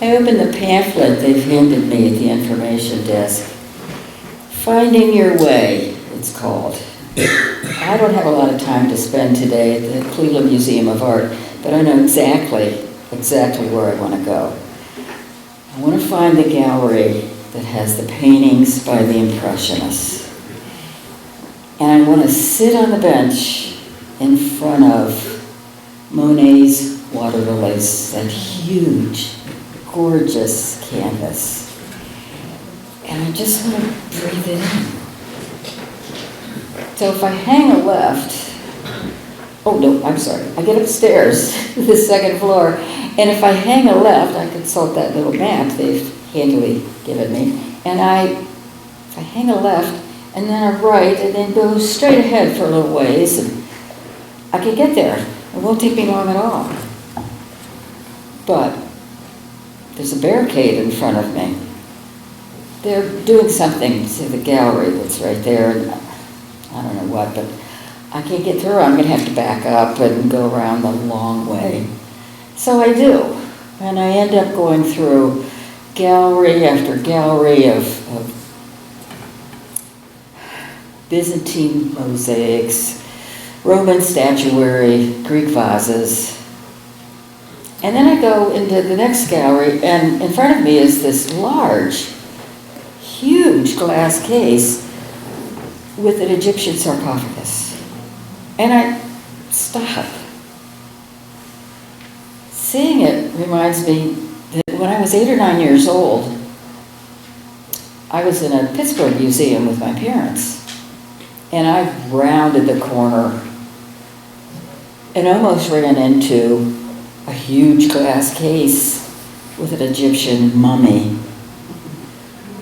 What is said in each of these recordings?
I opened the pamphlet they've handed me at the information desk. Finding Your Way, it's called. I don't have a lot of time to spend today at the Cleveland Museum of Art, but I know exactly where I want to go. I want to find the gallery that has the paintings by the Impressionists. And I want to sit on the bench in front of Monet's Water Lilies, that huge, gorgeous canvas. And I just want to breathe it in. So if I hang a left, oh no, I'm sorry, I get upstairs to the second floor, and if I hang a left, I consult that little map they've handily given me, and if I hang a left, and then a right, and then go straight ahead for a little ways, and I can get there. It won't take me long at all. But there's a barricade in front of me. They're doing something to the gallery that's right there, and I don't know what, but I can't get through. I'm going to have to back up and go around the long way. So I do, and I end up going through gallery after gallery of Byzantine mosaics, Roman statuary, Greek vases. And then I go into the next gallery, and in front of me is this large, huge glass case with an Egyptian sarcophagus. And I stop. Seeing it reminds me that when I was 8 or 9 years old, I was in a Pittsburgh museum with my parents. And I rounded the corner and almost ran into a huge glass case with an Egyptian mummy.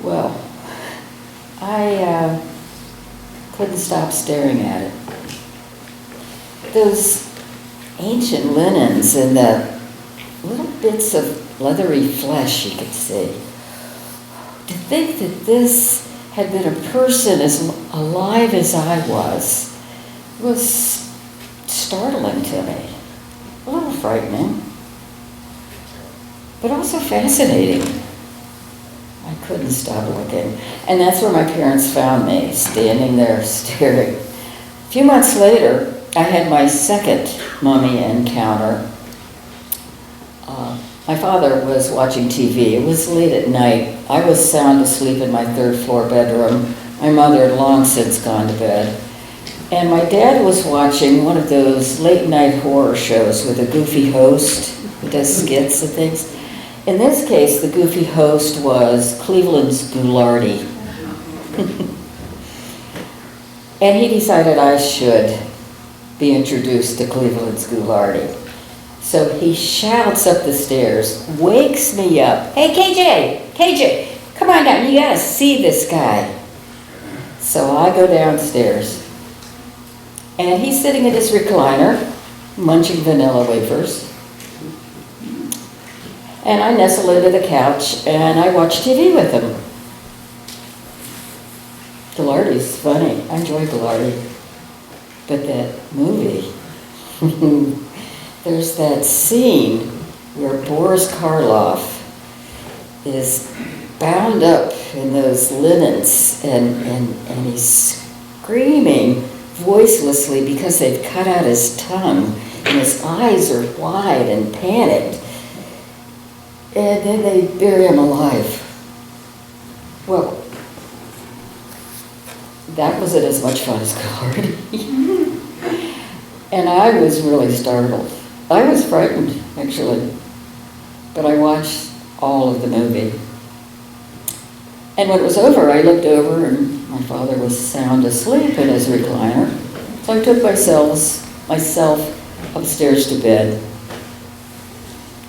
Well, I couldn't stop staring at it. Those ancient linens and the little bits of leathery flesh you could see. To think that this had been a person as alive as I was startling to me. A little frightening, but also fascinating. I couldn't stop looking. And that's where my parents found me, standing there staring. A few months later, I had my second mummy encounter. My father was watching TV. It was late at night. I was sound asleep in my third floor bedroom. My mother had long since gone to bed. And my dad was watching one of those late night horror shows with a goofy host who does skits and things. In this case, the goofy host was Cleveland's Ghoulardi. And he decided I should be introduced to Cleveland's Ghoulardi. So he shouts up the stairs, wakes me up. Hey, KJ, come on down, you gotta see this guy. So I go downstairs, and he's sitting in his recliner, munching vanilla wafers. And I nestle into the couch, and I watch TV with him. Ghoulardi's funny. I enjoy Ghoulardi. But that movie, there's that scene where Boris Karloff is bound up in those linens, and he's screaming voicelessly because they've cut out his tongue, and his eyes are wide and panicked. And then they bury him alive. Well, that wasn't as much fun as Ghoulardi. And I was really startled. I was frightened, actually. But I watched all of the movie. And when it was over, I looked over, and my father was sound asleep in his recliner. So I took myself upstairs to bed.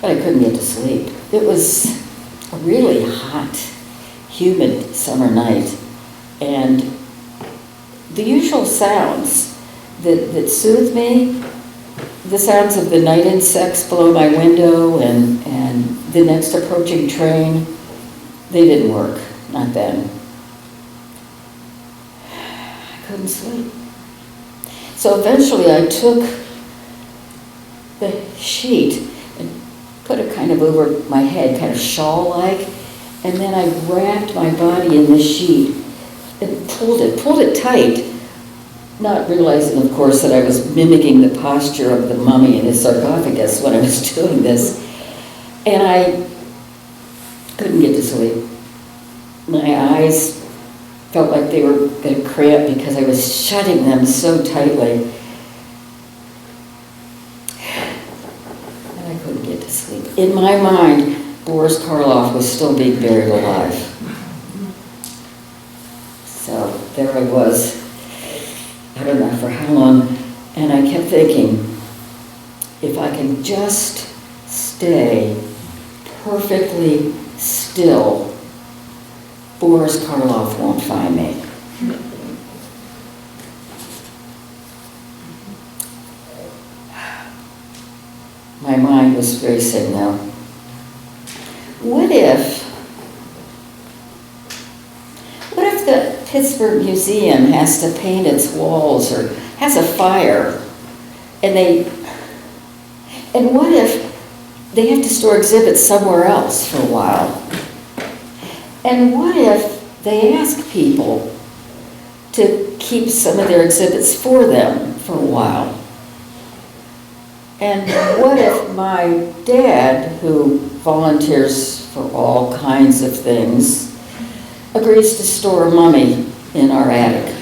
But I couldn't get to sleep. It was a really hot, humid summer night. And the usual sounds that soothed me, the sounds of the night insects below my window and the next approaching train, they didn't work, not then. I couldn't sleep. So eventually I took the sheet and put it kind of over my head, kind of shawl-like, and then I wrapped my body in the sheet and pulled it tight, not realizing, of course, that I was mimicking the posture of the mummy in his sarcophagus when I was doing this. And I couldn't get to sleep. My eyes felt like they were going to cramp because I was shutting them so tightly. And I couldn't get to sleep. In my mind, Boris Karloff was still being buried alive. So there I was, I don't know for how long, and I kept thinking, if I can just stay perfectly still, Boris Karloff won't find me. My mind was racing now. What if the Pittsburgh Museum has to paint its walls or has a fire, and what if they have to store exhibits somewhere else for a while? And what if they ask people to keep some of their exhibits for them for a while? And what if my dad, who volunteers for all kinds of things, agrees to store a mummy in our attic?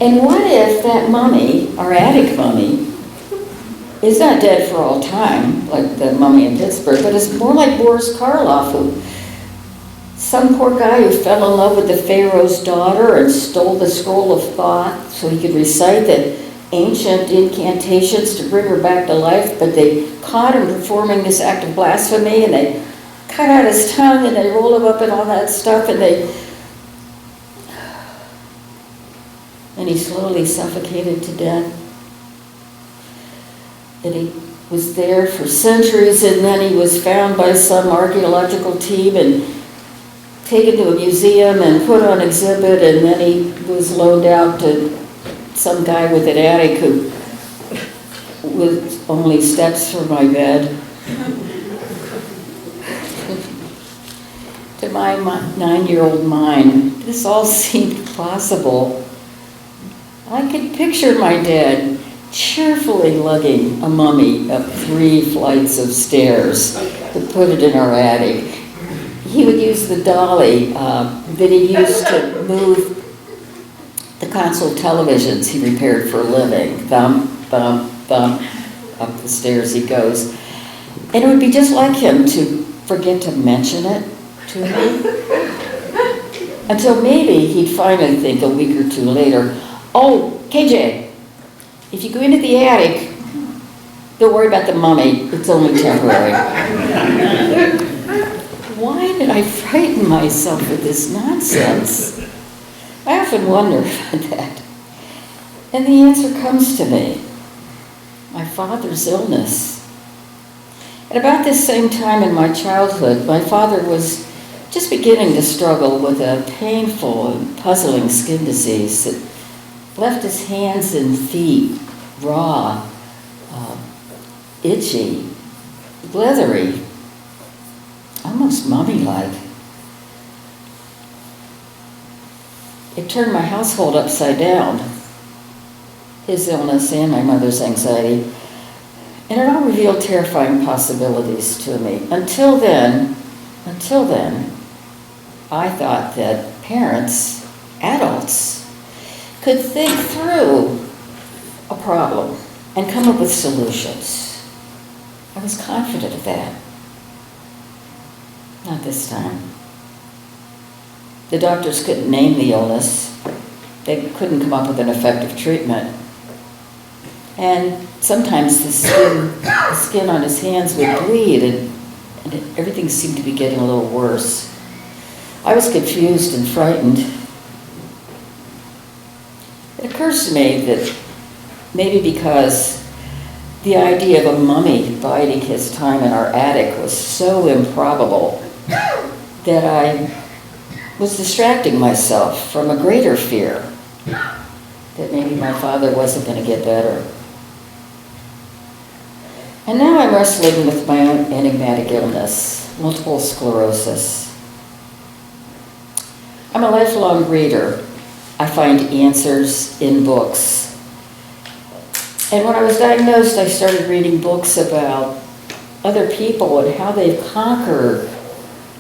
And what if that mummy, our attic mummy, is not dead for all time, like the mummy in Pittsburgh, but is more like Boris Karloff, some poor guy who fell in love with the Pharaoh's daughter and stole the scroll of thought so he could recite the ancient incantations to bring her back to life, but they caught him performing this act of blasphemy, and they cut out his tongue, and they rolled him up and all that stuff, and he slowly suffocated to death. And he was there for centuries, and then he was found by some archaeological team and taken to a museum and put on exhibit, and then he was loaned out to some guy with an attic who was only steps from my bed. To my 9-year-old mind, this all seemed possible. I could picture my dad cheerfully lugging a mummy up 3 flights of stairs to put it in our attic. He would use the dolly that he used to move the console televisions he repaired for a living. Thump, thump, thump, up the stairs he goes. And it would be just like him to forget to mention it to me. Until maybe he'd finally think a week or 2 later, oh, KJ, if you go into the attic, don't worry about the mummy, it's only temporary. Why did I frighten myself with this nonsense? I often wonder about that. And the answer comes to me. My father's illness. At about this same time in my childhood, my father was just beginning to struggle with a painful and puzzling skin disease that left his hands and feet raw, itchy, leathery, almost mummy-like. It turned my household upside down, his illness and my mother's anxiety, and it all revealed terrifying possibilities to me. Until then, I thought that parents, adults, could think through a problem and come up with solutions. I was confident of that. Not this time. The doctors couldn't name the illness. They couldn't come up with an effective treatment. And sometimes the skin on his hands would bleed, and everything seemed to be getting a little worse. I was confused and frightened. It occurs to me that maybe because the idea of a mummy biding his time in our attic was so improbable that I was distracting myself from a greater fear that maybe my father wasn't going to get better. And now I'm wrestling with my own enigmatic illness, multiple sclerosis. I'm a lifelong reader. I find answers in books. And when I was diagnosed, I started reading books about other people and how they've conquered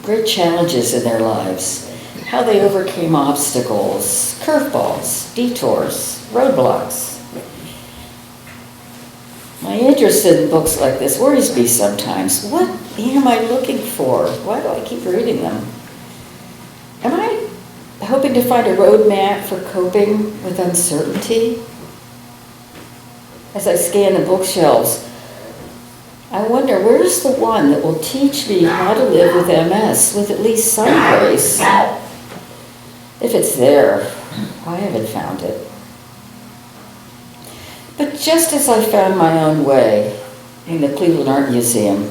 great challenges in their lives, how they overcame obstacles, curveballs, detours, roadblocks. My interest in books like this worries me sometimes. What am I looking for? Why do I keep reading them? Am I hoping to find a roadmap for coping with uncertainty? As I scan the bookshelves, I wonder, where's the one that will teach me how to live with MS with at least some grace? If it's there, I haven't found it. But just as I found my own way in the Cleveland Art Museum,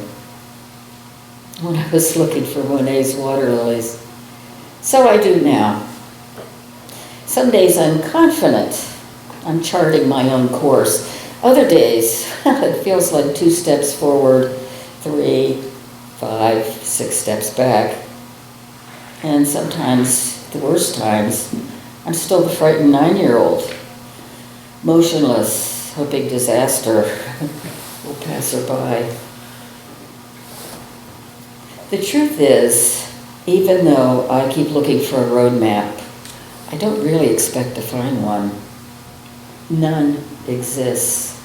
when I was looking for Monet's water lilies, so I do now. Some days I'm confident I'm charting my own course. Other days, it feels like 2 steps forward, 3, 5, 6 steps back. And sometimes, the worst times, I'm still the frightened 9-year-old, motionless, hoping disaster will pass her by. The truth is, even though I keep looking for a roadmap, I don't really expect to find one. None exists.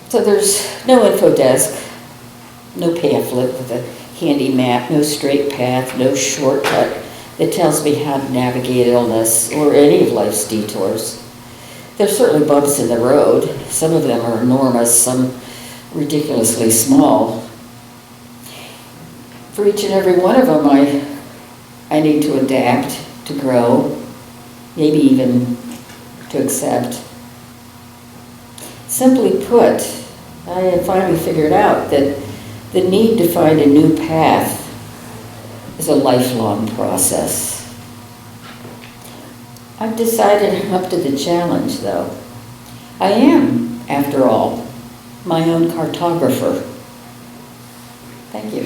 So there's no info desk, no pamphlet with a handy map, no straight path, no shortcut that tells me how to navigate illness or any of life's detours. There's certainly bumps in the road. Some of them are enormous, some ridiculously small. For each and every one of them, I need to adapt, to grow, maybe even to accept. Simply put, I have finally figured out that the need to find a new path is a lifelong process. I've decided I'm up to the challenge, though. I am, after all, my own cartographer. Thank you.